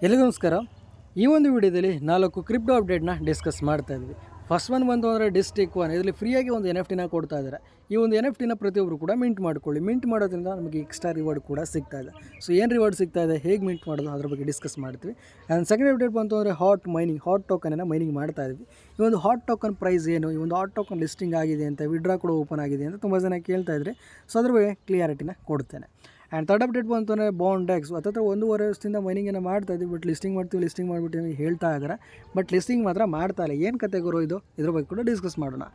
ಎಲ್ಲರಿಗೂ ನಮಸ್ಕಾರ. ಈ ಒಂದು ವಿಡಿಯೋದಲ್ಲಿ 4 ಕ್ರಿಪ್ಟೋ ಅಪ್ಡೇಟ್ನ ಡಿಸ್ಕಸ್ ಮಾಡ್ತಾ ಇದ್ವಿ. ಫಸ್ಟ್ ಒನ್ ಬಂತು ಅಂದರೆ ಡಿಸ್ಟಿಕ್ ಒನ್. ಇದರಲ್ಲಿ ಫ್ರೀಯಾಗಿ ಒಂದು NFT ಕೊಡ್ತಾ ಇದ್ದಾರೆ. ಈ ಒಂದು NFT ಪ್ರತಿಯೊಬ್ಬರು ಕೂಡ ಮಿಂಟ್ ಮಾಡ್ಕೊಳ್ಳಿ. ಮಿಂಟ್ ಮಾಡೋದ್ರಿಂದ ನಮಗೆ ಎಕ್ಸ್ಟ್ರಾ ರಿವಾರ್ಡ್ ಕೂಡ ಸಿಗ್ತಾ ಇದೆ. ಸೊ ಏನು ರಿವಾರ್ಡ್ ಸಿಗ್ತಾ ಇದೆ, ಹೇಗೆ ಮಿಂಟ್ ಮಾಡೋದು ಅದ್ರ ಬಗ್ಗೆ ಡಿಸ್ಕಸ್ ಮಾಡ್ತೀವಿ. ಆ್ಯಂಡ್ ಸೆಕೆಂಡ್ ಅಪ್ಡೇಟ್ ಬಂತು ಅಂದರೆ ಹಾಟ್ ಟೋಕನನ್ನು ಮೈನಿಂಗ್ ಮಾಡ್ತಾ ಇದ್ವಿ. ಈ ಒಂದು ಹಾಟ್ ಟೋಕನ್ ಪ್ರೈಸ್ ಏನು, ಈ ಒಂದು ಹಾಟ್ ಟೋಕನ್ ಲಿಸ್ಟಿಂಗ್ ಆಗಿದೆ ಅಂತ, ವಿಡ್ರಾ ಕೂಡ ಓಪನ್ ಆಗಿದೆ ಅಂತ ತುಂಬ ಜನ ಕೇಳ್ತಾ ಇದ್ದರೆ, ಸೊ ಅದ್ರ ಬಗ್ಗೆ ಕ್ಲಿಯಾರಿಟಿನ ಕೊಡ್ತೇನೆ. ಆ್ಯಂಡ್ ಥರ್ಡ್ ಅಪ್ಡೇಟ್ ಬಂತು ಅಂದರೆ ಬಾಂಡೆಕ್ಸ್ ಹತ್ತಿರ 1.5 ವರ್ಷದಿಂದ ಮೈನಿಂಗನ್ನು ಮಾಡ್ತಾ ಇದ್ವಿ. ಬಟ್ ಲಿಸ್ಟಿಂಗ್ ಮಾಡಿಬಿಟ್ಟು ಹೇಳ್ತಾ ಇದ್ದಾರೆ. ಬಟ್ ಲಿಸ್ಟಿಂಗ್ ಮಾತ್ರ ಮಾಡ್ತಾ ಇಲ್ಲ. ಏನು ಕತೆ ಗುರು ಇದು, ಇದ್ರ ಬಗ್ಗೆ ಕೂಡ ಡಿಸ್ಕಸ್ ಮಾಡೋಣ.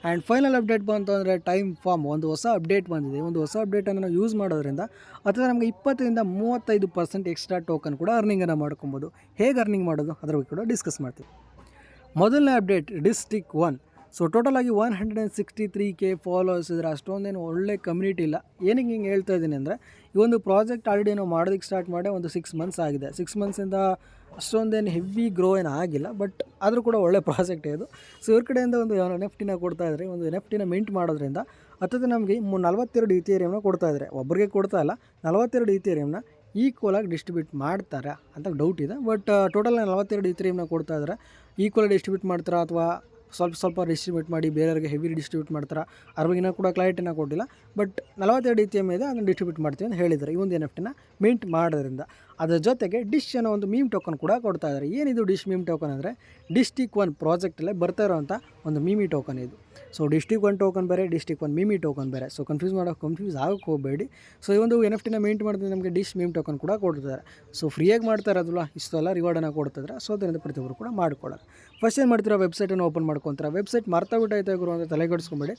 ಆ್ಯಂಡ್ ಫೈನಲ್ ಅಪ್ಡೇಟ್ ಬಂತು ಅಂದರೆ ಟೈಮ್ ಫಾರ್ಮ್ ಒಂದು ಹೊಸ ಅಪ್ಡೇಟ್ ಬಂದಿದೆ. ಒಂದು ಹೊಸ ಅಪ್ಡೇಟನ್ನು ನಾವು ಯೂಸ್ ಮಾಡೋದ್ರಿಂದ ಅಥವಾ ನಮಗೆ 20-35% ಎಕ್ಸ್ಟ್ರಾ ಟೋಕನ್ ಕೂಡ ಅರ್ನಿಂಗನ್ನು ಮಾಡ್ಕೊಬೋದು. ಹೇಗೆ ಅರ್ನಿಂಗ್ ಮಾಡೋದು ಅದ್ರ ಬಗ್ಗೆ ಕೂಡ ಡಿಸ್ಕಸ್ ಮಾಡ್ತೀವಿ. ಮೊದಲನೇ ಅಪ್ಡೇಟ್ ಡಿಸ್ಟಿಕ್ ಒನ್. ಸೊ ಟೋಟಲಾಗಿ 163K ಫಾಲೋವರ್ಸ್ ಇದ್ದಾರೆ. ಅಷ್ಟೊಂದೇನು ಒಳ್ಳೆ ಕಮ್ಯುನಿಟಿ ಇಲ್ಲ. ಏನಕ್ಕೆ ಹಿಂಗೆ ಹೇಳ್ತಾ ಇದ್ದೀನಿ ಅಂದರೆ, ಈ ಒಂದು ಪ್ರಾಜೆಕ್ಟ್ ಆಲ್ರೆಡಿ ನಾವು ಮಾಡೋದಕ್ಕೆ ಸ್ಟಾರ್ಟ್ ಮಾಡಿ ಒಂದು 6 ಮಂತ್ಸ್ ಆಗಿದೆ. 6 ಮಂತ್ಸಿಂದ ಅಷ್ಟೊಂದೇನು ಹೆವಿ ಗ್ರೋ ಏನು ಆಗಿಲ್ಲ. ಬಟ್ ಆದರೂ ಕೂಡ ಒಳ್ಳೆ ಪ್ರಾಜೆಕ್ಟ್ ಇದು. ಸೊ ಇವ್ರ ಕಡೆಯಿಂದ ಒಂದು NFT ಕೊಡ್ತಾ ಇದ್ದಾರೆ. ಒಂದು NFT ಮಿಂಟ್ ಮಾಡೋದ್ರಿಂದ ಅಥವಾ ನಮಗೆ 42 ಇಥೇರಿಯಮ್ನ ಕೊಡ್ತಾ ಇದ್ದಾರೆ. ಒಬ್ಬರಿಗೆ ಕೊಡ್ತಾ ಇಲ್ಲ, 42 ಇಥೇರಿಯಮ್ನ ಈಕ್ವಲಾಗಿ ಡಿಸ್ಟ್ರಿಬ್ಯೂಟ್ ಮಾಡ್ತಾರೆ ಅಂತ ಡೌಟ್ ಇದೆ. ಬಟ್ ಟೋಟಲ್ 42 ಇಥೇರಿಯಮ್ನ ಕೊಡ್ತಾ ಇದ್ದಾರೆ. ಈಕ್ವಲಾಗಿ ಡಿಸ್ಟ್ರಿಬ್ಯೂಟ್ ಮಾಡ್ತಾರಾ ಅಥವಾ ಸ್ವಲ್ಪ ಡಿಸ್ಟ್ರಿಬ್ಯೂಟ್ ಮಾಡಿ ಬೇರೆಯವ್ರಿಗೆ ಹೆವಿ ಡಿಸ್ಟ್ರಿಬ್ಯೂಟ್ ಮಾಡ್ತಾರೆ, ಅದ್ರ ಬಗ್ಗೆ ಕೂಡ ಕ್ಲಾರಿಟಿನ ಕೊಟ್ಟಿಲ್ಲ. ಬಟ್ 42 ETH ಇದೆ, ಅದನ್ನು ಡಿಸ್ಟ್ರಿಬ್ಯೂಟ್ ಮಾಡ್ತೀವಿ ಅಂತ ಹೇಳಿದ್ದಾರೆ ಈ ಒಂದು NFT ಮಿಂಟ್ ಮಾಡೋದ್ರಿಂದ. ಅದರ ಜೊತೆಗೆ ಡಿಶ್ ಅನ್ನೋ ಒಂದು ಮೀಮ್ ಟೋಕನ್ ಕೂಡ ಕೊಡ್ತಾ ಇದ್ದಾರೆ. ಏನಿದು ಡಿಶ್ ಮೀಮ್ ಟೋಕನ್ ಅಂದರೆ, ಡಿಸ್ಟಿಕ್ ಒನ್ ಪ್ರಾಜೆಕ್ಟಲ್ಲೇ ಬರ್ತಾ ಇರೋವಂಥ ಒಂದು ಮೀಮಿ ಟೋಕನ್ ಇದು. ಸೊ ಡಿಸ್ಟಿಕ್ ಒನ್ ಟೋಕನ್ ಬೇರೆ, ಡಿಸ್ಟಿಕ್ ಒನ್ ಮೀಮಿ ಟೋಕನ್ ಬೇರೆ. ಸೊ ಕನ್ಫ್ಯೂಸ್ ಆಗೋಕ್ಕೆ ಹೋಗಬೇಡಿ. ಸೊ ಈ ಒಂದು NFT ಮಿಂಟ್ ಮಾಡಿದ್ರೆ ನಮಗೆ ಡಿಶ್ ಮೀಮ್ ಟೋಕನ್ ಕೂಡ ಕೊಡ್ತಿದ್ದಾರೆ. ಸೊ ಫ್ರೀಯಾಗಿ ಮಾಡ್ತಾ ಇರೋದಿಲ್ಲ, ಇಷ್ಟೆಲ್ಲ ರಿವಾರ್ಡನ್ನು ಕೊಡ್ತಿದ್ದಾರೆ. ಸೊ ಅದರಿಂದ ಪ್ರತಿಯೊಬ್ಬರು ಕೂಡ ಮಾಡ್ಕೊಳ್ಳೋದು. ಫಸ್ಟ್ ಏನು ಮಾಡ್ತೀರಾ, ವೆಬ್ಸೈಟನ್ನು ಓಪನ್ ಮಾಡ್ಕೊತಾರೆ. ವೆಬ್ಸೈಟ್ ಮರ್ತಬಿಟ್ಟಾಯ್ತಾ ಗುರು ಅಂತ ತಲೆಗೆಡಿಸ್ಕೊಂಬೇಡಿ.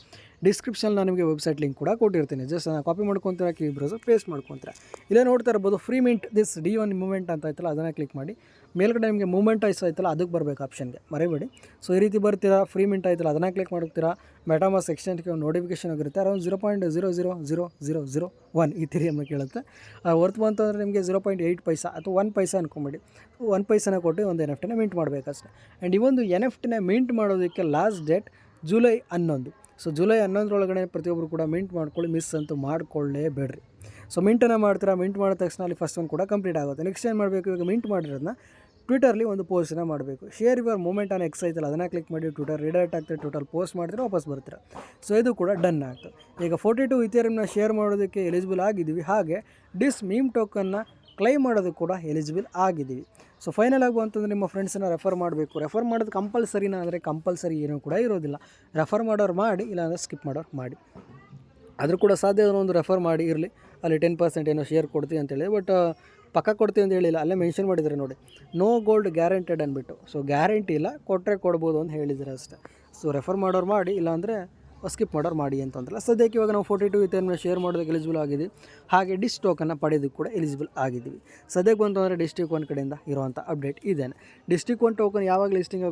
ಡಿಸ್ಕ್ರಿಪ್ಷನ್ ನಾನು ನಿಮಗೆ ವೆಬ್ಸೈಟ್ ಲಿಂಕ್ ಕೂಡ ಕೊಟ್ಟಿರ್ತೀನಿ. ಜಸ್ಟ್ ನಾನು ಕಾಪಿ ಮಾಡ್ಕೊತೀರಾ, ಕೀ ಬ್ರೌಸರ್ ಪೇಸ್ಟ್ ಮಾಡ್ಕೊತೀರಾ. ಇಲ್ಲೇ ನೋಡ್ತಾ ಇರ್ಬೋದು free mint this D1 moment ಅಂತ ಆಯ್ತಲ್ಲ, ಅದನ್ನು ಕ್ಲಿಕ್ ಮಾಡಿ. ಮೇಲ್ಗಡೆ ನಿಮಗೆ ಮೂಮೆಂಟ್ ಆಯ್ತಲ್ಲ, ಅದಕ್ಕೆ ಬರಬೇಕು ಆಪ್ಷನ್ಗೆ, ಮರಿಬೇಡಿ. ಸೊ ಈ ರೀತಿ ಬರ್ತೀರಾ, ಫ್ರೀ ಮಿಂಟ್ ಆಯ್ತಲ್ಲ ಅದನ್ನು ಕ್ಲಿಕ್ ಮಾಡ್ತೀರಾ. ಮೆಟಾಮಾಸ್ಕ್ ಎಕ್ಸ್ಚೇಂಜ್ಗೆ ಒಂದು ನೋಟಿಫಿಕೇಶನ್ ಆಗಿರುತ್ತೆ. ಅರೌಂಡ್ 0.00001 ಇಥೇರಿಯಮ್ ಕೇಳುತ್ತೆ. ವರ್ತ್ ಬಂತು ಅಂದರೆ ನಿಮಗೆ 0.8 ಪೈಸಾ ಅಥವಾ 1 ಪೈಸಾ ಅನ್ಕೊಂಬಿಡಿ. 1 ಪೈಸಾನ ಕೊಟ್ಟು ಒಂದು NFT ಮಿಂಟ್ ಮಾಡಬೇಕಷ್ಟೆ. ಆ್ಯಂಡ್ ಈ ಒಂದು NFT ಮಿಂಟ್ ಮಾಡೋದಕ್ಕೆ last date July 11. So July 11ರೊಳಗಡೆ ಪ್ರತಿಯೊಬ್ಬರು ಕೂಡ ಮಿಂಟ್ ಮಾಡ್ಕೊಳ್ಳಿ, ಮಿಸ್ ಅಂತೂ ಮಾಡ್ಕೊಳ್ಳೇಬೇಡ್ರಿ. ಸೊ ಮಿಂಟನ್ನು ಮಾಡ್ತೀರಾ, ಮಿಂಟ್ ಮಾಡಿದ ತಕ್ಷಣ ಅಲ್ಲಿ ಫಸ್ಟ್ ಒಂದು ಕೂಡ ಕಂಪ್ಲೀಟ್ ಆಗುತ್ತೆ. ನೆಕ್ಸ್ಟ್ ಏನು ಮಾಡಬೇಕು, ಇವಾಗ ಮಿಂಟ್ ಮಾಡಿರೋದನ್ನ ಟ್ವಿಟರ್ಲಿ ಒಂದು ಪೋಸ್ಟನ್ನು ಮಾಡಬೇಕು. Share your moment on X ಐತಲ್ಲ, ಅದನ್ನು ಕ್ಲಿಕ್ ಮಾಡಿ ಟ್ವಿಟರ್ ರಿಡೈರೆಕ್ಟ್ ಆಗ್ತದೆ. ಟ್ವಿಟರ್ ಪೋಸ್ಟ್ ಮಾಡಿದ್ರೆ ವಾಪಸ್ ಬರ್ತೀರಾ. ಸೊ ಇದು ಕೂಡ ಡನ್ ಆಗ್ತದೆ. ಈಗ 42 ಇಥೇರಿಯಮ್ನ ಶೇರ್ ಮಾಡೋದಕ್ಕೆ ಎಲಿಜಿಬಲ್ ಆಗಿದ್ದೀವಿ. ಹಾಗೆ ಡಿಸ್ ಮೀಮ್ ಟೋಕನ್ನ ಕ್ಲೈಮ್ ಮಾಡೋದಕ್ಕೆ ಕೂಡ ಎಲಿಜಿಬಲ್ ಆಗಿದ್ದೀವಿ. ಸೊ ಫೈನಲ್ ಆಗಿ ಅಂತಂದರೆ ನಿಮ್ಮ ಫ್ರೆಂಡ್ಸನ್ನು ರೆಫರ್ ಮಾಡಬೇಕು. ರೆಫರ್ ಮಾಡೋದು ಕಂಪಲ್ಸರಿನಾ ಅಂದರೆ ಕಂಪಲ್ಸರಿ ಏನೂ ಕೂಡ ಇರೋದಿಲ್ಲ. ರೆಫರ್ ಮಾಡೋರು ಮಾಡಿ, ಇಲ್ಲಾಂದರೆ ಸ್ಕಿಪ್ ಮಾಡೋರು ಮಾಡಿ. ಆದರೂ ಕೂಡ ಸಾಧ್ಯ ಒಂದು ರೆಫರ್ ಮಾಡಿ ಇರಲಿ. ಅಲ್ಲಿ 10% ಏನೋ ಶೇರ್ ಕೊಡ್ತೀವಿ ಅಂತೇಳಿ, ಬಟ್ ಪಕ್ಕ ಕೊಡ್ತೀವಿ ಅಂತ ಹೇಳಿಲ್ಲ. ಅಲ್ಲೇ ಮೆನ್ಷನ್ ಮಾಡಿದ್ದಾರೆ ನೋಡಿ, ನೋ ಗೋಲ್ಡ್ ಗ್ಯಾರಂಟೆಡ್ ಅಂದ್ಬಿಟ್ಟು. ಸೊ ಗ್ಯಾರಂಟಿ ಇಲ್ಲ, ಕೊಟ್ಟರೆ ಕೊಡ್ಬೋದು ಅಂತ ಹೇಳಿದ್ದಾರೆ ಅಷ್ಟೇ. ಸೊ ರೆಫರ್ ಮಾಡೋರು ಮಾಡಿ, ಇಲ್ಲಾಂದರೆ ಸ್ಕಿಪ್ ಮಾಡೋರು ಮಾಡಿ ಅಂತಂದ್ರಲ್ಲ. ಸದ್ಯಕ್ಕೆ ಇವಾಗ ನಾವು 42 ಇಥೇರಿಯಮ್ನ ಶೇರ್ ಮಾಡೋದಕ್ಕೆ ಎಲಿಜಿಬಲ್ ಆಗಿದ್ದೀವಿ. ಹಾಗೆ ಡಿಶ್ ಟೋಕನ್ನ ಪಡೆಯೋದಕ್ಕೆ ಕೂಡ ಎಲಿಜಿಬಲ್ ಆಗಿದ್ದೀವಿ. ಸದ್ಯಕ್ಕೆ ಬಂತು ಅಂದರೆ ಡಿಸ್ಟಿಕ್ ಒನ್ ಕಡೆಯಿಂದ ಇರುವಂಥ ಅಪ್ಡೇಟ್ ಇದೇನೆ. ಡಿಸ್ಟಿಕ್ ಒನ್ ಟೋಕನ್ ಯಾವಾಗ ಲಿಸ್ಟಿಂಗ್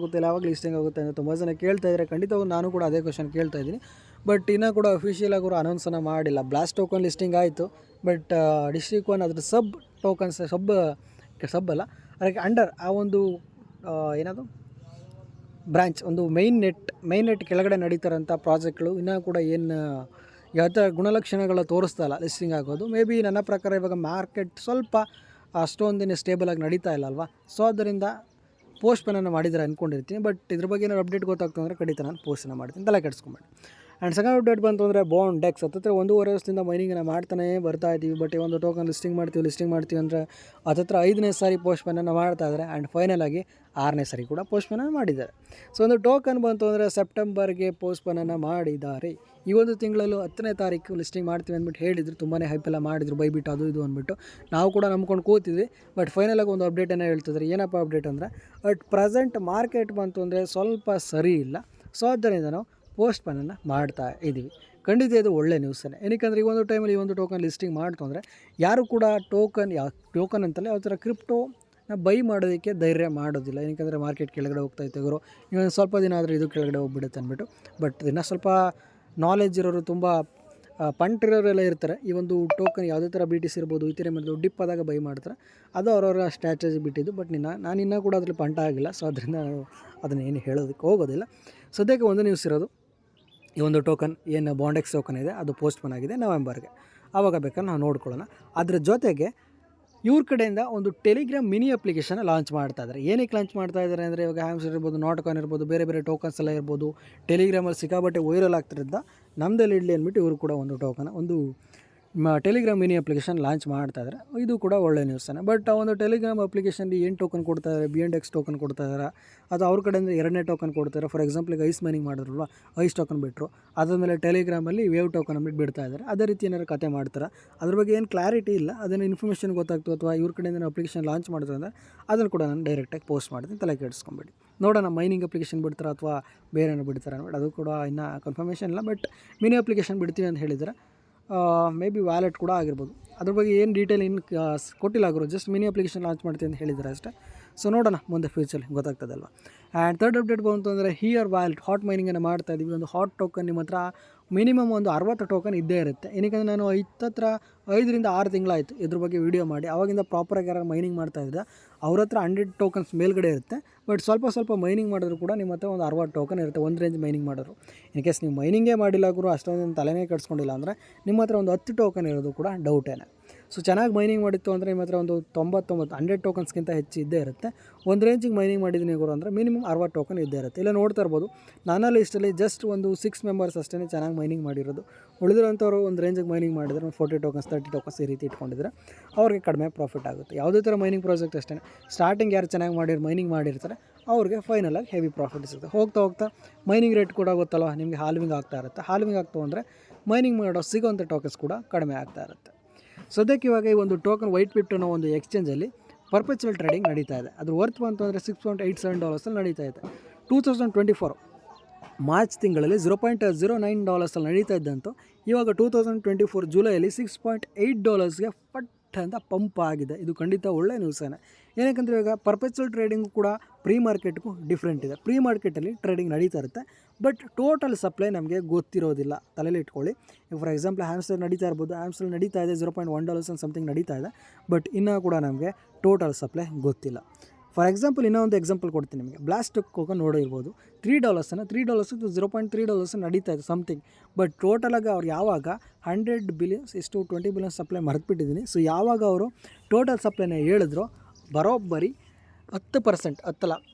ಆಗುತ್ತೆ ಅಂತ ತುಂಬ ಜನ ಕೇಳ್ತಾ ಇದ್ದಾರೆ. ಖಂಡಿತವಾಗಿ ನಾನು ಕೂಡ ಅದೇ ಕ್ವಶನ್ ಕೇಳ್ತಾ ಇದ್ದೀನಿ. ಬಟ್ ಇನ್ನೂ ಕೂಡ ಅಫಿಷಿಯಲ್ ಆಗಿ ಅವರು ಅನೌನ್ಸನ್ನು ಮಾಡಿಲ್ಲ. ಬ್ಲಾಸ್ಟ್ ಟೋಕನ್ ಲಿಸ್ಟಿಂಗ್ ಆಯಿತು, ಬಟ್ ಡಿಸ್ಟಿಕ್ ಒನ್ ಅದ್ರ ಸಬ್ ಟೋಕನ್ಸ್ ಸಬ್ ಅಲ್ಲ, ಅದಕ್ಕೆ ಅಂಡರ್ ಆ ಒಂದು ಏನದು ಬ್ರ್ಯಾಂಚ್, ಒಂದು ಮೈನ್ ನೆಟ್ ಕೆಳಗಡೆ ನಡೀತಾರಂಥ ಪ್ರಾಜೆಕ್ಟ್ಗಳು ಇನ್ನೂ ಕೂಡ ಏನು ಯಾವ ಥರ ಗುಣಲಕ್ಷಣಗಳ ತೋರಿಸ್ತಾ ಇಲ್ಲ ಲಿಸ್ಟಿಂಗ್ ಆಗೋದು. ಮೇ ಬಿ ನನ್ನ ಪ್ರಕಾರ ಇವಾಗ ಮಾರ್ಕೆಟ್ ಸ್ವಲ್ಪ ಅಷ್ಟೊಂದಿನ ಸ್ಟೇಬಲಾಗಿ ನಡೀತಾ ಇಲ್ಲ ಅಲ್ವಾ. ಸೊ ಅದರಿಂದ ಪೋಸ್ಟ್ಪೋನನ್ನು ಮಾಡಿದರೆ ಅಂದ್ಕೊಂಡಿರ್ತೀನಿ. ಬಟ್ ಇದ್ರ ಬಗ್ಗೆ ಏನಾದ್ರು ಅಪ್ಡೇಟ್ ಗೊತ್ತಾಗ್ತದೆ ಅಂದರೆ ಖಂಡಿತ ನಾನು ಪೋಸ್ಟನ್ನು ಮಾಡ್ತೀನಿ, ತಲೆ ಕೆಡಿಸ್ಕೊಂಬೇಡಿ. ಆ್ಯಂಡ್ ಸೆಕೆಂಡ್ ಅಪ್ಡೇಟ್ ಬಂತು ಅಂದರೆ ಬಾಂಡೆಕ್ಸ್ ಹತ್ತಿರ 1.5 ವರ್ಷದಿಂದ ಮೈನಿಂಗನ್ನು ಮಾಡ್ತಾನೇ ಬರ್ತಾ ಇದ್ದೀವಿ. ಬಟ್ ಈ ಒಂದು ಟೋಕನ್ ಲಿಸ್ಟಿಂಗ್ ಮಾಡ್ತೀವಿ ಅಂದರೆ ಹತ್ತಿರ 5ನೇ ಸಾರಿ ಪೋಸ್ಟ್ಪೋನನ್ನು ಮಾಡ್ತಾ ಇದ್ದಾರೆ. ಆ್ಯಂಡ್ ಫೈನಲ್ ಆಗಿ 6ನೇ ಸಾರಿ ಕೂಡ ಪೋಸ್ಟ್ಪೋನನ್ನು ಮಾಡಿದ್ದಾರೆ. ಸೊ ಒಂದು ಟೋಕನ್ ಬಂತು ಅಂದರೆ ಸೆಪ್ಟೆಂಬರ್ಗೆ ಪೋಸ್ಟ್ಪೋನನ್ನು ಮಾಡಿದ್ದಾರೆ. ಈ ಒಂದು ತಿಂಗಳಲ್ಲೂ 10ನೇ ತಾರೀಕು ಲಿಸ್ಟಿಂಗ್ ಮಾಡ್ತೀವಿ ಅಂದ್ಬಿಟ್ಟು ಹೇಳಿದರು. ತುಂಬಾ ಹೈಪೆಲ್ಲ ಮಾಡಿದರು, ಬೈಬಿಟ್ಟು ಅದು ಇದು ಅಂದ್ಬಿಟ್ಟು. ನಾವು ಕೂಡ ನಂಬ್ಕೊಂಡು ಕೂತಿದ್ವಿ. ಬಟ್ ಫೈನಲಾಗಿ ಒಂದು ಅಪ್ಡೇಟನ್ನು ಹೇಳ್ತಿದ್ದಾರೆ. ಏನಪ್ಪ ಅಪ್ಡೇಟ್ ಅಂದರೆ, ಅಟ್ ಪ್ರೆಸೆಂಟ್ ಮಾರ್ಕೆಟ್ ಬಂತು ಅಂದರೆ ಸ್ವಲ್ಪ ಸರಿ ಇಲ್ಲ. ಸೊ ಆದ್ದರಿಂದ ನಾವು ಪೋಸ್ಟ್ಪೋನನ್ನು ಮಾಡ್ತಾ ಇದ್ದೀವಿ. ಖಂಡಿತ ಇದು ಒಳ್ಳೆ ನ್ಯೂಸನ್ನೇ. ಏನಕ್ಕೆ ಈ ಒಂದು ಟೈಮಲ್ಲಿ ಈ ಒಂದು ಟೋಕನ್ ಲಿಸ್ಟಿಂಗ್ ಮಾಡ್ತು ಅಂದರೆ ಯಾರು ಕೂಡ ಟೋಕನ್ ಅಂತಲೇ ಯಾವ ಥರ ಕ್ರಿಪ್ಟೋನ ಬೈ ಮಾಡೋದಕ್ಕೆ ಧೈರ್ಯ ಮಾಡೋದಿಲ್ಲ. ಏನಕ್ಕೆ ಮಾರ್ಕೆಟ್ ಕೆಳಗಡೆ ಹೋಗ್ತಾಯಿತ್ತು ಗುರು, ಇನ್ನೊಂದು ಸ್ವಲ್ಪ ದಿನ ಆದರೆ ಇದು ಕೆಳಗಡೆ ಹೋಗ್ಬಿಡುತ್ತೆ ಅಂದ್ಬಿಟ್ಟು. ಬಟ್ ಇನ್ನೂ ಸ್ವಲ್ಪ ನಾಲೆಜ್ ಇರೋರು, ತುಂಬ ಪಂಟಿರೋರೆಲ್ಲ ಇರ್ತಾರೆ. ಈ ಒಂದು ಟೋಕನ್ ಯಾವುದೇ ಥರ BTC ಇರ್ಬೋದು, ಇಥೇರಿಯಮ್ ಇರ್ಬೋದು, ಡಿಪ್ ಆದಾಗ ಬೈ ಮಾಡ್ತಾರೆ. ಅದು ಅವರವರ ಸ್ಟ್ರಾಟಜಿ ಬಿಟ್ಟಿದ್ದು. ಬಟ್ ನಾನು ಇನ್ನೂ ಕೂಡ ಅದ್ರಲ್ಲಿ ಪಂಟ ಆಗಿಲ್ಲ. ಸೊ ಅದರಿಂದ ನಾನು ಅದನ್ನು ಏನು ಹೇಳೋದಕ್ಕೆ ಹೋಗೋದಿಲ್ಲ. ಸದ್ಯಕ್ಕೆ ಒಂದು ನ್ಯೂಸ್ ಇರೋದು, ಈ ಒಂದು ಟೋಕನ್ ಏನು ಬಾಂಡೆಕ್ಸ್ ಟೋಕನ್ ಇದೆ ಅದು ಪೋಸ್ಟ್ಪೋನ್ ಆಗಿದೆ ನವೆಂಬರ್ಗೆ. ಆವಾಗ ಬೇಕಾದ್ರೆ ನಾವು ನೋಡ್ಕೊಳ್ಳೋಣ. ಅದ್ರ ಜೊತೆಗೆ ಇವ್ರ ಕಡೆಯಿಂದ ಒಂದು ಟೆಲಿಗ್ರಾಮ್ ಮಿನಿ ಅಪ್ಲಿಕೇಶನ್ ಲಾಂಚ್ ಮಾಡ್ತಾ ಇದ್ದಾರೆ. ಏನಕ್ಕೆ ಲಾಂಚ್ ಮಾಡ್ತಾ ಇದ್ದಾರೆ ಅಂದರೆ, ಇವಾಗ ಹ್ಯಾಮ್ಸ್ಟರ್ ಇರ್ಬೋದು, ನಾಟ್ಕಾನ್ ಇರ್ಬೋದು, ಬೇರೆ ಬೇರೆ ಟೋಕನ್ಸ್ ಎಲ್ಲ ಇರ್ಬೋದು, ಟೆಲಿಗ್ರಾಮಲ್ಲಿ ಸಿಕ್ಕಾಬಟ್ಟೆ ವೈರಲ್ ಆಗ್ತಿರೋದ್ರಿಂದ ನಮ್ಮದಲ್ಲಿ ಇಡಲಿ ಅಂದ್ಬಿಟ್ಟು ಇವರು ಕೂಡ ಒಂದು ಟೋಕನ್, ಒಂದು ಟೆಲಿಗ್ರಾಮ್ ಮಿನಿ ಅಪ್ಲಿಕೇಶನ್ ಲಾಂಚ್ ಮಾಡ್ತಾ ಇದ್ದಾರೆ. ಇದು ಕೂಡ ಒಳ್ಳೆ ನ್ಯೂಸನ್ನು. ಬಟ್ ಆ ಒಂದು ಟೆಲಿಗ್ರಾಮ್ ಅಪ್ಲಿಕೇಶನ್ಗೆ ಏನು ಟೋಕನ್ ಕೊಡ್ತಾ ಇದ್ದಾರೆ, BNDEX ಟೋಕನ್ ಕೊಡ್ತಾ ಇದ್ದಾರೆ, ಅದು ಅವ್ರ ಕಡೆಯಿಂದ 2ನೇ ಟೋಕನ್ ಕೊಡ್ತಾರೆ. ಫಾರ್ ಎಕ್ಸಾಂಪಲ್ ಈಗ ಐಸ್ ಮೈನಿಂಗ್ ಮಾಡಿದ್ರಲ್ವ, ಐಸ್ ಟೋಕನ್ ಬಿಟ್ಟರು, ಅದಾದಮೇಲೆ ಟೆಲಿಗ್ರಾಮಲ್ಲಿ ವೇವ್ ಟೋಕನ್ ಅಂದ್ಬಿಟ್ಟು ಬಿಡ್ತಾ ಇದ್ದಾರೆ. ಅದೇ ರೀತಿ ಏನಾದ್ರು ಕತೆ ಮಾಡ್ತಾರೆ, ಅದ್ರ ಬಗ್ಗೆ ಏನು ಕ್ಲಾರಿಟಿ ಇಲ್ಲ. ಅದನ್ನು ಇನ್ಫಾರ್ಮೇಷನ್ ಗೊತ್ತಾಗ್ತು ಅಥವಾ ಇವ್ರ ಕಡೆಯಿಂದ ಅಪ್ಲಿಕೇಶನ್ ಲಾಂಚ್ ಮಾಡಿದ್ರೆ ಅಂದರೆ ಅದನ್ನು ಕೂಡ ನಾನು ಡೈರೆಕ್ಟಾಗಿ ಪೋಸ್ಟ್ ಮಾಡ್ತೀನಿ, ತಲೆ ಕೆಡಿಸ್ಕೊಂಬೇಡಿ. ನೋಡೋಣ ಮೈನಿಂಗ್ ಅಪ್ಲಿಕೇಶನ್ ಬಿಡ್ತಾರೆ ಅಥವಾ ಬೇರೆ ಏನೋ ಬಿಡ್ತಾರೆ ಅಂದ್ಬಿಟ್ಟು, ಅದು ಕೂಡ ಇನ್ನೂ ಕನ್ಫರ್ಮೇಷನ್ ಇಲ್ಲ. ಬಟ್ ಮಿನಿ ಅಪ್ಲಿಕೇಶನ್ ಬಿಡ್ತೀವಿ ಅಂತ ಹೇಳಿದರೆ ಮೇ ಬಿ ವ್ಯಾಲೆಟ್ ಕೂಡ ಆಗಿರ್ಬೋದು. ಅದ್ರ ಬಗ್ಗೆ ಏನು ಡೀಟೇಲ್ ಇನ್ನು ಕೊಟ್ಟಿಲ್ಲ ಅವರು, ಜಸ್ಟ್ ಮಿನಿ ಅಪ್ಲಿಕೇಶನ್ ಲಾಂಚ್ ಮಾಡ್ತೀವಿ ಅಂತ ಹೇಳಿದ್ದಾರೆ ಅಷ್ಟೇ. ಸೊ ನೋಡೋಣ ಮುಂದೆ ಫ್ಯೂಚರಲ್ಲಿ ಗೊತ್ತಾಗ್ತದಲ್ವ. ಆ್ಯಂಡ್ ಥರ್ಡ್ ಅಪ್ಡೇಟ್ ಬಂತು ಅಂದರೆ, ಹಿಯರ್ ವ್ಯಾಲೆಟ್ ಹಾಟ್ ಮೈನಿಂಗನ್ನು ಮಾಡ್ತಾ ಇದ್ದೀವಿ. ಒಂದು ಹಾಟ್ ಟೋಕನ್ ನಿಮ್ಮ ಹತ್ರ ಮಿನಿಮಮ್ ಒಂದು 60 ಟೋಕನ್ ಇದ್ದೇ ಇರುತ್ತೆ. ಏನಕ್ಕೆ ನಾನು 5ರಿಂದ 6 ತಿಂಗಳಾಯಿತು ಇದ್ರ ಬಗ್ಗೆ ವೀಡಿಯೋ ಮಾಡಿ. ಆವಾಗಿಂದ ಪ್ರಾಪರಾಗಿ ಯಾರು ಮೈನಿಂಗ್ ಮಾಡ್ತಾಯಿದ್ದೆ ಅವ್ರ ಹತ್ರ 100 ಟೋಕನ್ಸ್ ಮೇಲ್ಗಡೆ ಇರುತ್ತೆ. ಬಟ್ ಸ್ವಲ್ಪ ಮೈನಿಂಗ್ ಮಾಡಿದ್ರು ಕೂಡ ನಿಮ್ಮ ಹತ್ರ ಒಂದು 60 ಟೋಕನ್ ಇರುತ್ತೆ, ಒಂದು ರೇಂಜ್ ಮೈನಿಂಗ್ ಮಾಡೋರು. ಇನ್ ಕೇಸ್ ನೀವು ಮೈನಿಂಗೇ ಮಾಡಿಲ್ಲ ಗುರು, ಅಷ್ಟೊಂದು ತಲೆನೇ ಕೆಡಿಸ್ಕೊಂಡಿಲ್ಲ ಅಂದರೆ ನಿಮ್ಮ ಹತ್ರ ಒಂದು 10 ಟೋಕನ್ ಇರೋದು ಕೂಡ ಡೌಟೇನೆ. ಸೊ ಚೆನ್ನಾಗಿ ಮೈನಿಂಗ್ ಮಾಡಿತ್ತು ಅಂದರೆ ನಿಮ್ಮ ಹತ್ರ ಒಂದು 100 ಟೋಕನ್ಸ್ಗಿಂತ ಹೆಚ್ಚು ಇದ್ದೇ ಇರುತ್ತೆ. ಒಂದು ರೇಂಜಿಗೆ ಮೈನಿಂಗ್ ಮಾಡಿದ್ದೀನಿ ಗುರು ಅಂದರೆ ಮಿನಿಮಮ್ 60 ಟೋಕನ್ ಇದ್ದೇ ಇರುತ್ತೆ. ಇಲ್ಲ ನೋಡ್ತಾ ಇರ್ಬೋದು, ನಾನಲ್ಲಿ ಇಷ್ಟರಲ್ಲಿ ಜಸ್ಟ್ ಒಂದು 6 ಮೆಂಬರ್ಸ್ ಅಷ್ಟೇ ಚೆನ್ನಾಗಿ ಮೈನಿಂಗ್ ಮಾಡಿರೋದು. ಉಳಿದಿರೋಂಥವ್ರು ಒಂದು ರೇಂಜಿಗೆ ಮೈನಿಂಗ್ ಮಾಡಿದರೆ ಒಂದು 40 ಟೋಕನ್ಸ್ 30 ಟೋಕನ್ಸ್ ಈ ರೀತಿ ಇಟ್ಕೊಂಡಿದ್ರೆ ಅವ್ರಿಗೆ ಕಡಿಮೆ ಪ್ರಾಫಿಟ್ ಆಗುತ್ತೆ. ಯಾವುದೇ ಥರ ಮೈನಿಂಗ್ ಪ್ರಾಜೆಕ್ಟ್ ಅಷ್ಟೇ, ಸ್ಟಾರ್ಟಿಂಗ್ ಯಾರು ಚೆನ್ನಾಗಿ ಮೈನಿಂಗ್ ಮಾಡಿರ್ತಾರೆ ಅವ್ರಿಗೆ ಫೈನಲಾಗಿ ಹೆವಿ ಪ್ರಾಫಿಟ್ ಸಿಗುತ್ತೆ. ಹೋಗ್ತಾ ಮೈನಿಂಗ್ ರೇಟ್ ಕೂಡ ಗೊತ್ತಲ್ವ ನಿಮಗೆ, ಹಾಲ್ವಿಂಗ್ ಆಗ್ತಾ ಇರುತ್ತೆ. ಹಾಲ್ವಿಂಗ್ ಆಗ್ತಾ ಅಂದರೆ ಮೈನಿಂಗ್ ಮಾಡೋ ಸಿಗೋಂಥ ಟೋಕನ್ಸ್ ಕೂಡ ಕಡಿಮೆ ಆಗ್ತಾ ಇರುತ್ತೆ. ಸದ್ಯಕ್ಕೆ ಇವಾಗ ಈ ಒಂದು ಟೋಕನ್ ವೈಟ್ಬಿಟ್ ಅನ್ನೋ ಒಂದು ಎಕ್ಸ್ಚೇಂಜಲ್ಲಿ ಪರ್ಪೆಚುವಲ್ ಟ್ರೇಡಿಂಗ್ ನಡೀತಾ ಇದೆ. ಅದು ವರ್ತ್ ಬಂತು ಅಂದರೆ $6.87 ನಡೀತಾ ಇದೆ. 2024 ಮಾರ್ಚ್ ತಿಂಗಳಲ್ಲಿ $0.09 ನಡೀತಾ ಇದ್ದಂತೂ ಇವಾಗ 2024 ಜುಲೈಯಲ್ಲಿ $6.8 ಪಟ್ ಅಂತ ಪಂಪ್ ಆಗಿದೆ. ಇದು ಖಂಡಿತ ಒಳ್ಳೆ ನ್ಯೂಸೇನೆ. ಏನಕ್ಕಂದರೆ ಇವಾಗ ಪರ್ಪೆಚುವಲ್ ಟ್ರೇಡಿಂಗು ಕೂಡ ಪ್ರೀ ಮಾರ್ಕೆಟ್ಗೂ ಡಿಫ್ರೆಂಟ್ ಇದೆ. ಪ್ರೀ ಮಾರ್ಕೆಟಲ್ಲಿ ಟ್ರೇಡಿಂಗ್ ನಡೀತಾ ಇರುತ್ತೆ, ಬಟ್ ಟೋಟಲ್ ಸಪ್ಲೈ ನಮಗೆ ಗೊತ್ತಿರೋದಿಲ್ಲ, ತಲೆಯಲ್ಲಿ ಇಟ್ಕೊಳ್ಳಿ. ಈಗ ಫಾರ್ ಎಕ್ಸಾಂಪಲ್ ಹ್ಯಾಮ್ಸ್ಟರ್ ನಡೀತಾ ಇರ್ಬೋದು, ಹ್ಯಾಮ್ಸ್ಟರ್ ನಡೀತಾ ಇದೆ $0.1 ಸಮಥಿಂಗ್ ನಡೀತಾ ಇದೆ, ಬಟ್ ಇನ್ನೂ ಕೂಡ ನಮಗೆ ಟೋಟಲ್ ಸಪ್ಲೈ ಗೊತ್ತಿಲ್ಲ. ಫಾರ್ ಎಕ್ಸಾಂಪಲ್ ಇನ್ನೊಂದು ಎಕ್ಸಾಂಪಲ್ ಕೊಡ್ತೀನಿ ನಿಮಗೆ. ಬ್ಲಾಸ್ಟ್ ಟೋಕನ್ ನೋಡಿರ್ಬೋದು, $3 $0.3 ನಡೀತಾ ಇದೆ ಸಮಥಿಂಗ್. ಬಟ್ ಟೋಟಲಾಗಿ ಅವ್ರು ಯಾವಾಗ 100 ಬಿಲಿಯನ್ಸ್ 20 ಬಿಲಿಯನ್ಸ್ ಸಪ್ಲೈ ಮರೆತುಬಿಟ್ಟಿದ್ದೀನಿ. ಸೊ ಯಾವಾಗ ಅವರು ಟೋಟಲ್ ಸಪ್ಲೈನ ಹೇಳಿದ್ರು ಬರೋಬ್ಬರಿ 10%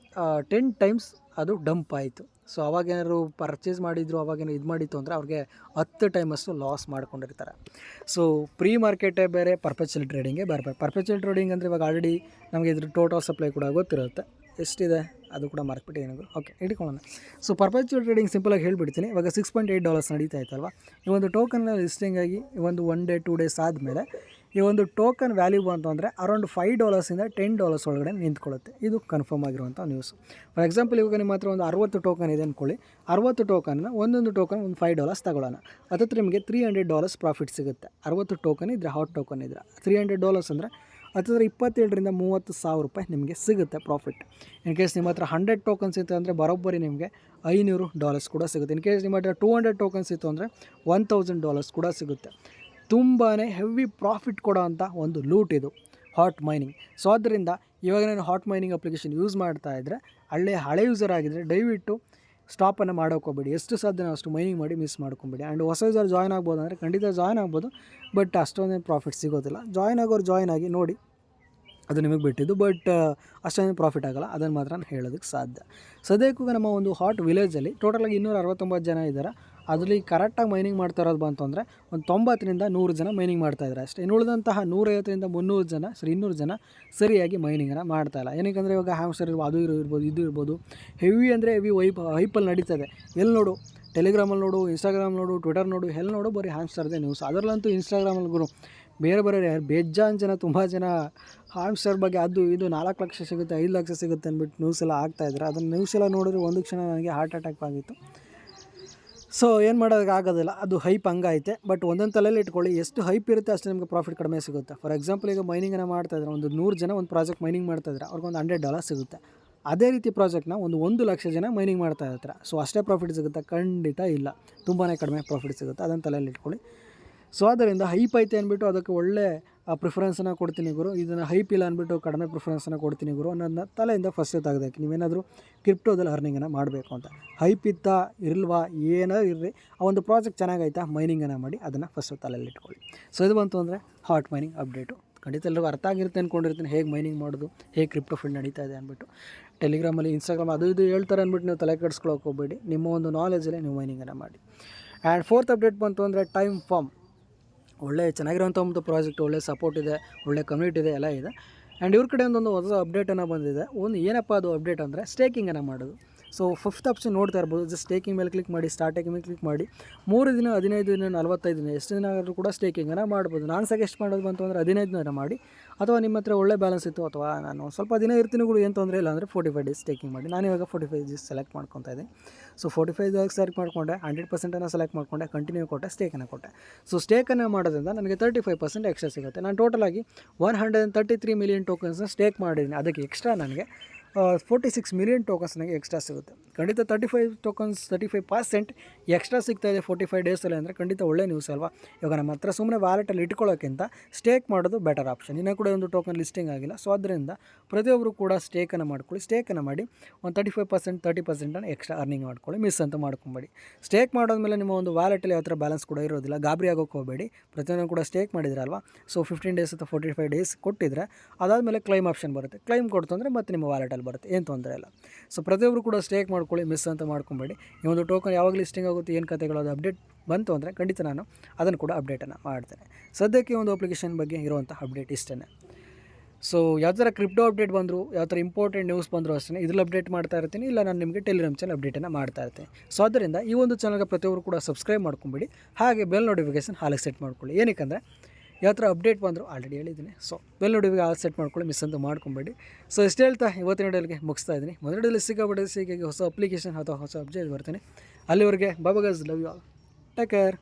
10 ಟೈಮ್ಸ್ ಅದು ಡಂಪ್ ಆಯಿತು. ಸೊ ಅವಾಗೇನಾದ್ರು ಪರ್ಚೇಸ್ ಮಾಡಿದ್ರು, ಅವಾಗೇನೋ ಇದು ಮಾಡಿತ್ತು ಅಂದರೆ ಅವ್ರಿಗೆ 10 ಟೈಮಷ್ಟು ಲಾಸ್ ಮಾಡ್ಕೊಂಡಿರ್ತಾರೆ. ಸೊ ಪ್ರೀ ಮಾರ್ಕೆಟೇ ಬೇರೆ, ಪರ್ಪೆಚುವಲ್ ಟ್ರೇಡಿಂಗೇ ಬೇರೆ. ಪರ್ಪೆಚುವಲ್ ಟ್ರೇಡಿಂಗ್ ಅಂದರೆ ಇವಾಗ ಆಲ್ರೆಡಿ ನಮಗೆ ಇದ್ರ ಟೋಟಲ್ ಸಪ್ಲೈ ಕೂಡ ಗೊತ್ತಿರುತ್ತೆ, ಎಷ್ಟಿದೆ ಅದು ಕೂಡ ಮಾರ್ಕ್ಬಿಟ್ಟು ಏನಾದ್ರು ಓಕೆ ಇಟ್ಕೊಳ್ಳೋಣ. ಸೊ ಪರ್ಪೆಚುವಲ್ ಟ್ರೇಡಿಂಗ್ ಸಿಂಪಲಾಗಿ ಹೇಳ್ಬಿಡ್ತೀನಿ. ಇವಾಗ $6.8 ನಡೀತಾ ಇತ್ತಲ್ವ, ಈ ಒಂದು ಟೋಕನ್ನ ಲಿಸ್ಟಿಂಗ್ ಆಗಿ ಒಂದು 1 ಡೇ 2 ಡೇಸ್ ಆದಮೇಲೆ ಈ ಒಂದು ಟೋಕನ್ ವ್ಯಾಲ್ಯೂ ಬಂತು ಅಂದರೆ ಅರೌಂಡ್ $5ಇಂದ $10 ಒಳಗಡೆ ನಿಂತ್ಕೊಳ್ಳುತ್ತೆ. ಇದು ಕನ್ಫರ್ಮ್ ಆಗಿರುವಂಥ ನ್ಯೂಸು. ಫಾರ್ ಎಕ್ಸಾಂಪಲ್ ಇವಾಗ ನಿಮ್ಮ ಹತ್ರ ಒಂದು 60 ಟೋಕನ್ ಇದೆ ಅಂದ್ಕೊಳ್ಳಿ. 60 ಟೋಕನ್ನ ಒಂದೊಂದು ಟೋಕನ್ ಒಂದು $5 ತಗೊಳ್ಳೋಣ. ಅದತ್ರ ನಿಮಗೆ $300 ಪ್ರಾಫಿಟ್ ಸಿಗುತ್ತೆ. 60 ಟೋಕನ್ ಇದ್ದರೆ, ಹಾಟ್ ಟೋಕನ್ ಇದ್ದರೆ $300 ಅಂದರೆ ಹತ್ತಿರ 27,000 to 30,000 ರೂಪಾಯಿ ನಿಮಗೆ ಸಿಗುತ್ತೆ ಪ್ರಾಫಿಟ್. ಇನ್ ಕೇಸ್ ನಿಮ್ಮ ಹತ್ರ 100 ಟೋಕನ್ಸ್ ಇತ್ತು ಅಂದರೆ ಬರೋಬ್ಬರಿ ನಿಮಗೆ $500 ಕೂಡ ಸಿಗುತ್ತೆ. ಇನ್ ಕೇಸ್ ನಿಮ್ಮ ಹತ್ರ 200 ಟೋಕನ್ಸ್ ಇತ್ತು ಅಂದರೆ $1,000 ಕೂಡ ಸಿಗುತ್ತೆ. ತುಂಬಾ ಹೆವಿ ಪ್ರಾಫಿಟ್ ಕೊಡೋ ಅಂಥ ಒಂದು ಲೂಟ್ ಇದು ಹಾಟ್ ಮೈನಿಂಗ್. ಸೊ ಆದ್ದರಿಂದ ಇವಾಗ ನಾನು ಹಾಟ್ ಮೈನಿಂಗ್ ಅಪ್ಲಿಕೇಶನ್ ಯೂಸ್ ಮಾಡ್ತಾ ಇದ್ದರೆ, ಹಳೆ ಯೂಸರ್ ಆಗಿದ್ದರೆ ದಯವಿಟ್ಟು ಸ್ಟಾಪನ್ನು ಮಾಡೋಕ್ಕೋಗ್ಬೇಡಿ. ಎಷ್ಟು ಸಾಧ್ಯನೋ ಅಷ್ಟು ಮೈನಿಂಗ್ ಮಾಡಿ ಮಿಸ್ ಮಾಡ್ಕೊಬೇಡಿ. ಆ್ಯಂಡ್ ಹೊಸ ಯೂಸರ್ ಜಾಯ್ನ್ ಆಗ್ಬೋದು ಅಂದರೆ ಖಂಡಿತ ಜಾಯ್ನ್ ಆಗ್ಬೋದು, ಬಟ್ ಅಷ್ಟೊಂದೇನು ಪ್ರಾಫಿಟ್ ಸಿಗೋದಿಲ್ಲ. ಜಾಯ್ನ್ ಆಗೋರು ಜಾಯ್ನ್ ಆಗಿ ನೋಡಿ, ಅದು ನಿಮಗೆ ಬಿಟ್ಟಿದ್ದು. ಬಟ್ ಅಷ್ಟೊಂದು ಪ್ರಾಫಿಟ್ ಆಗೋಲ್ಲ, ಅದನ್ನು ಮಾತ್ರ ನಾನು ಹೇಳೋದಕ್ಕೆ ಸಾಧ್ಯ. ಸದ್ಯಕ್ಕೂ ನಮ್ಮ ಒಂದು ಹಾಟ್ ವಿಲೇಜಲ್ಲಿ ಟೋಟಲಾಗಿ 269 ಜನ ಇದ್ದಾರೆ. ಅದರಲ್ಲಿ ಕರೆಕ್ಟಾಗಿ ಮೈನಿಂಗ್ ಮಾಡ್ತಾ ಇರೋದು ಬಂತು ಅಂದರೆ ಒಂದು 90ರಿಂದ 100 ಜನ ಮೈನಿಂಗ್ ಮಾಡ್ತಾಯಿದ್ದಾರೆ ಅಷ್ಟೇ. ಇನ್ನು ಉಳಿದಂತಹ 150ರಿಂದ 200 ಜನ ಸರಿಯಾಗಿ ಮೈನಿಂಗನ್ನು ಮಾಡ್ತಾಯಿಲ್ಲ. ಏನಕ್ಕೆ ಇವಾಗ ಹ್ಯಾಮ್ಸ್ಟರ್ ಅದು ಇರ್ಬೋದು, ಇದು ಇರ್ಬೋದು, ಹೆವಿ ಅಂದರೆ ಹೆವಿ ಹೈಪಲ್ಲಿ ನಡೀತದೆ. ಎಲ್ಲಿ ನೋಡು, ಟೆಲಿಗ್ರಾಮಲ್ಲಿ ನೋಡು, ಇನ್ಸ್ಟಾಗ್ರಾಮ್ ನೋಡು, ಟ್ವಿಟರ್ ನೋಡು, ಎಲ್ಲಿ ನೋಡು ಬರೀ ಹ್ಯಾಮ್ಸ್ಟರ್ದೇ ನ್ಯೂಸ್. ಅದರಲ್ಲಂತೂ ಇನ್ಸ್ಟಾಗ್ರಾಮಲ್ಲಿ ಗುರು ಬೇರೆ ಬೇಜಾನ್ ಜನ, ತುಂಬ ಜನ ಹ್ಯಾಮ್ಸ್ಟರ್ ಬಗ್ಗೆ ಅದು ಇದು 4 ಲಕ್ಷ ಸಿಗುತ್ತೆ, 5 ಲಕ್ಷ ಸಿಗುತ್ತೆ ಅಂದ್ಬಿಟ್ಟು ನ್ಯೂಸ್ ಎಲ್ಲ ಆಗ್ತಾಯಿದ್ದಾರೆ. ಅದನ್ನು ನ್ಯೂಸ್ ಎಲ್ಲ ನೋಡಿದ್ರೆ ಒಂದು ಕ್ಷಣ ನನಗೆ ಹಾರ್ಟ್ ಅಟ್ಯಾಕ್ ಆಗಿತ್ತು. ಸೊ ಏನು ಮಾಡೋದಕ್ಕಾಗೋದಿಲ್ಲ, ಅದು ಹೈಪ್ ಹಂಗೈತೆ. ಬಟ್ ಒಂದೊಂದು ತಲೆಯಲ್ಲಿ ಇಟ್ಕೊಳ್ಳಿ, ಎಷ್ಟು ಹೈಪ್ ಇರುತ್ತೆ ಅಷ್ಟು ನಿಮಗೆ ಪ್ರಾಫಿಟ್ ಕಡಿಮೆ ಸಿಗುತ್ತೆ. ಫಾರ್ ಎಕ್ಸಾಂಪಲ್ ಈಗ ಮೈನಿಂಗನ್ನು ಮಾಡ್ತಾಯಿದ್ರೆ ಒಂದು 100 ಜನ ಒಂದು ಪ್ರಾಜೆಕ್ಟ್ ಮೈನಿಂಗ್ ಮಾಡ್ತಾಯಿದ್ರೆ ಅವ್ರಿಗೊಂದು $100 ಸಿಗುತ್ತೆ. ಅದೇ ರೀತಿ ಪ್ರಾಜೆಕ್ಟ್ನ ಒಂದು 1 ಲಕ್ಷ ಜನ ಮೈನಿಂಗ್ ಮಾಡ್ತಾ ಇರ್ತಾರೆ. ಸೊ ಅಷ್ಟೇ ಪ್ರಾಫಿಟ್ ಸಿಗುತ್ತೆ? ಖಂಡಿತ ಇಲ್ಲ, ತುಂಬಾ ಕಡಿಮೆ ಪ್ರಾಫಿಟ್ ಸಿಗುತ್ತೆ. ಅದನ್ನು ತಲೆಯಲ್ಲಿ ಇಟ್ಕೊಳ್ಳಿ. ಸೊ ಆದ್ದರಿಂದ ಹೈಪ್ ಐತೆ ಅಂದ್ಬಿಟ್ಟು ಅದಕ್ಕೆ ಒಳ್ಳೆ ಪ್ರಿಫರೆನ್ಸನ್ನು ಕೊಡ್ತೀನಿ ಗುರು, ಇದನ್ನು ಹೈಪ್ ಇಲ್ಲ ಅಂದ್ಬಿಟ್ಟು ಕಡಿಮೆ ಪ್ರಿಫರೆನ್ಸನ್ನು ಕೊಡ್ತೀನಿ ಗುರು ಅನ್ನೋದನ್ನ ತಲೆಯಿಂದ ಫಸ್ಟ್ ತೆಗೆದಾಕಿ. ನೀವೇನಾದರೂ ಕ್ರಿಪ್ಟೋದಲ್ಲಿ ಅರ್ನಿಂಗನ್ನು ಮಾಡಬೇಕು ಅಂತ. ಹೈಪ್ ಇತ್ತಾ ಇರಲ್ವಾ ಏನೋ ಇರಲಿ, ಆ ಒಂದು ಪ್ರಾಜೆಕ್ಟ್ ಚೆನ್ನಾಗೈತಾ ಮೈನಿಂಗನ್ನು ಮಾಡಿ, ಅದನ್ನು ಫಸ್ಟು ತಲೆಯಲ್ಲಿ ಇಟ್ಕೊಳ್ಳಿ. ಸೊ ಇದು ಬಂತು ಅಂದರೆ ಹಾಟ್ ಮೈನಿಂಗ್ ಅಪ್ಡೇಟು. ಖಂಡಿತ ಎಲ್ಲರಿಗೂ ಅರ್ಥ ಆಗಿರುತ್ತೆ ಅಂದ್ಕೊಂಡಿರ್ತೀನಿ ಹೇಗೆ ಮೈನಿಂಗ್ ಮಾಡೋದು, ಹೇಗೆ ಕ್ರಿಪ್ಟೋ ಫೀಲ್ಡ್ ನಡೀತಾ ಇದೆ ಅಂದ್ಬಿಟ್ಟು. ಟೆಲಿಗ್ರಾಮಲ್ಲಿ, ಇನ್ಸ್ಟಾಗ್ರಾಮ್ ಅದು ಇದು ಹೇಳ್ತಾರೆ ಅಂದ್ಬಿಟ್ಟು ನೀವು ತಲೆ ಕೆಡಿಸ್ಕೊಳ್ಳೋಕೆ ಹೋಗಬೇಡಿ. ನಿಮ್ಮ ಒಂದು ನಾಲೆಜಲ್ಲೇ ನೀವು ಮೈನಿಂಗನ್ನು ಮಾಡಿ. ಆ್ಯಂಡ್ ಫೋರ್ತ್ ಅಪ್ಡೇಟ್ ಬಂತು ಅಂದರೆ ಟೈಮ್ ಫಾರ್ಮ್. ಒಳ್ಳೆ ಚೆನ್ನಾಗಿರೋಂಥ ಒಂದು ಪ್ರಾಜೆಕ್ಟ್, ಒಳ್ಳೆ ಸಪೋರ್ಟ್ ಇದೆ, ಒಳ್ಳೆ ಕಮ್ಯುನಿಟಿ ಇದೆ, ಎಲ್ಲ ಇದೆ. ಆ್ಯಂಡ್ ಇವ್ರ ಕಡೆಯಿಂದ ಒಂದು ಹೊಸ ಅಪ್ಡೇಟನ್ನು ಬಂದಿದೆ. ಒಂದು ಏನಪ್ಪ ಅದು ಅಪ್ಡೇಟ್ ಅಂದರೆ ಸ್ಟೇಕಿಂಗನ್ನು ಮಾಡೋದು. ಸೊ ಫಿಫ್ತ್ ಆಪ್ಷನ್ ನೋಡ್ತಾ ಇರ್ಬೋದು. ಜಸ್ಟ್ ಸ್ಟೇಕಿಂಗ್ ಮೇಲೆ ಕ್ಲಿಕ್ ಮಾಡಿ, ಸ್ಟಾರ್ಟಿಂಗ್ ಮೇಲೆ ಕ್ಲಿಕ್ ಮಾಡಿ 3 ದಿನ, 15 ದಿನ, 45 ದಿನ ಎಷ್ಟು ದಿನ ಆದರೂ ಕೂಡ ಸ್ಟೇಕಿಂಗನ್ನು ಮಾಡ್ಬೋದು. ನಾನು ಸಜೆಸ್ಟ್ ಮಾಡೋದು ಬಂತು ಅಂದರೆ 15 ದಿನ ಮಾಡಿ, ಅಥವಾ ನಿಮ್ಮ ಹತ್ರ ಒಳ್ಳೆ ಬ್ಯಾಲೆನ್ಸ್ ಇತ್ತು, ಅಥವಾ ನಾನು ಸ್ವಲ್ಪ ದಿನ ಇರ್ತೀನಿ ಕೂಡ ಏನು ತೊಂದರೆ ಇಲ್ಲ ಅಂದರೆ 45 ಡೇಸ್ ಸ್ಟೇಕಿಂಗ್ ಮಾಡಿ. ನಾನಿವಾಗ 45 ಡೇಸ್ ಸೆಲೆಕ್ಟ್ ಮಾಡ್ಕೊತಾ ಇದ್ದೀನಿ. ಸೊ 45 ಡೇಸ್ ಸೆಲೆಕ್ಟ್ ಮಾಡಿಕೊಂಡೆ, 100% ಸೆಲೆಕ್ಟ್ ಮಾಡಿಕೊಂಡೆ, ಕಂಟಿನ್ಯೂ ಕೊಟ್ಟೆ, ಸ್ಟೇಕನ್ನು ಕೊಟ್ಟೆ. ಸೊ ಸ್ಟೇಕನ್ನು ಮಾಡೋದ್ರಿಂದ ನನಗೆ 35% ಎಕ್ಸ್ಟ್ರಾ ಸಿಗುತ್ತೆ. ನಾನು ಟೋಟಲಾಗಿ 133 ಮಿಲಿಯನ್ ಟೋಕನ್ಸ್ನ ಸ್ಟೇಕ್ ಮಾಡಿದ್ದೀನಿ. ಅದಕ್ಕೆ ಎಕ್ಸ್ಟ್ರಾ ನನಗೆ 46 ಮಿಲಿಯನ್ ಟೋಕನ್ಸ್ ನನಗೆ ಎಕ್ಸ್ಟ್ರಾ ಸಿಗುತ್ತೆ. ಖಂಡಿತ 35% ಎಕ್ಸ್ಟ್ರಾ ಸಿಗ್ತಾಯಿದೆ 45 ಡೇಸಲ್ಲಿ ಅಂದರೆ ಖಂಡಿತ ಒಳ್ಳೆ ನ್ಯೂಸ್ ಅಲ್ವಾ. ಇವಾಗ ನಮ್ಮ ಹತ್ರ ಸುಮ್ಮನೆ ವ್ಯಾಲೆಟಲ್ಲಿ ಇಟ್ಕೊಳ್ಳೋಕ್ಕಿಂತ ಸ್ಟೇಕ್ ಮಾಡೋದು ಬೆಟರ್ ಆಪ್ಷನ್. ಇನ್ನೂ ಕೂಡ ಒಂದು ಟೋಕನ್ ಲಿಸ್ಟಿಂಗ್ ಆಗಿಲ್ಲ. ಸೊ ಅದರಿಂದ ಪ್ರತಿಯೊಬ್ಬರು ಕೂಡ ಸ್ಟೇಕನ್ನು ಮಾಡ್ಕೊಳ್ಳಿ. ಸ್ಟೇಕನ್ನು ಮಾಡಿ ಒಂದು 35%, 30% ಎಕ್ಸ್ಟ್ರಾ ಅರ್ನಿಂಗ್ ಮಾಡ್ಕೊಳ್ಳಿ. ಮಿಸ್ ಅಂತ ಮಾಡ್ಕೊಬೇಡಿ. ಸ್ಟೇಕ್ ಮಾಡೋದ್ಮೇಲೆ ನಿಮ್ಮ ಒಂದು ವ್ಯಾಲೆಟಲ್ಲಿ ಯಾವ ಥರ ಬ್ಯಾಲೆನ್ಸ್ ಕೂಡ ಇರೋದಿಲ್ಲ. ಗಾಬರಿ ಆಗೋಕ್ಕೆ ಹೋಗಬೇಡಿ. ಪ್ರತಿಯೊಂದು ಕೂಡ ಸ್ಟೇಕ್ ಮಾಡಿದ್ರಲ್ವಾ. ಸೊ 15 ಡೇಸ್ ಅಥವಾ 45 ಡೇಸ್ ಕೊಟ್ಟಿದ್ರೆ ಅದಾದಮೇಲೆ ಕ್ಲೈಮ್ ಆಪ್ಷನ್ ಬರುತ್ತೆ. ಕ್ಲೈಮ್ ಕೊಡ್ತು ಅಂದರೆ ಮತ್ತೆ ನಿಮ್ಮ ವ್ಯಾಲೆಟಲ್ಲಿ ಬರುತ್ತೆ, ಏನು ತೊಂದರೆ ಇಲ್ಲ. ಸೊ ಪ್ರತಿಯೊಬ್ಬರು ಕೂಡ ಸ್ಟೇಕ್ ಮಾಡ್ಕೊಳ್ಳಿ, ಮಿಸ್ ಅಂತ ಮಾಡ್ಕೊಬೇಡಿ. ಈ ಒಂದು ಟೋಕನ್ ಯಾವಾಗ ಲಿಸ್ಟಿಂಗ್ ಆಗುತ್ತೆ, ಏನು ಕತೆಗಳು, ಅದು ಅಪ್ಡೇಟ್ ಬಂತು ಅಂದರೆ ಖಂಡಿತ ನಾನು ಅದನ್ನು ಕೂಡ ಅಪ್ಡೇಟನ್ನು ಮಾಡ್ತೇನೆ. ಸದ್ಯಕ್ಕೆ ಒಂದು ಅಪ್ಲಿಕೇಶನ್ ಬಗ್ಗೆ ಇರುವಂಥ ಅಪ್ಡೇಟ್ ಇಷ್ಟೇ. ಸೊ ಯಾವ ಥರ ಕ್ರಿಪ್ಟೋ ಅಪ್ಡೇಟ್ ಬಂದರು, ಯಾವ ಥರ ಇಂಪಾರ್ಟೆಂಟ್ ನ್ಯೂಸ್ ಬಂದರೂ ಅಷ್ಟೇ ಇದ್ರಲ್ಲಿ ಅಪ್ಡೇಟ್ ಮಾಡ್ತಾ ಇರ್ತೀನಿ. ಇಲ್ಲ ನಾನು ನಿಮಗೆ ಟೆಲಿಗ್ರಾಮ್ ಚಾನಲ್ ಅಪ್ಡೇಟನ್ನು ಮಾಡ್ತಾ ಇರ್ತೀನಿ. ಸೊ ಆದ್ದರಿಂದ ಈ ಒಂದು ಚಾನಲ್ಗೆ ಪ್ರತಿಯೊಬ್ಬರು ಕೂಡ ಸಬ್ಸ್ಕ್ರೈಬ್ ಮಾಡ್ಕೊಂಬಿಡಿ. ಹಾಗೆ ಬೆಲ್ ನೋಟಿಫಿಕೇಷನ್ ಹಾಲಿಗೆ ಸೆಟ್ ಮಾಡ್ಕೊಳ್ಳಿ. ಏನಕ್ಕೆ ಯಾವ ಥರ ಅಪ್ಡೇಟ್ ಬಂದರು ಆಲ್ರೆಡಿ ಹೇಳಿದ್ದೀನಿ. ಸೊ ಬೆಲ್ ನೋಟಿಫಿಕೇಷನ್ ಹಾಲ್ ಸೆಟ್ ಮಾಡ್ಕೊಳ್ಳಿ, ಮಿಸ್ ಅಂತ ಮಾಡ್ಕೊಬೇಡಿ. ಸೊ ಇಷ್ಟು ಹೇಳ್ತಾ ಇವತ್ತಿನ ವಿಡಿಯೋಗೆ ಮುಗಿಸ್ತಾ ಇದ್ದೀನಿ. ಮೊದಲ ವಿಡಿಯೋಲಿ ಸಿಕ್ಕಾಬಿಟ್ಟು ಹೊಸ ಅಪ್ಲಿಕೇಶನ್ ಅಥವಾ ಹೊಸ ಅಪ್ಡೇಟ್ ಬರ್ತೀನಿ. ಅಲ್ಲಿವರೆಗೆ ಬಾಬಾ guys, love you all, take care.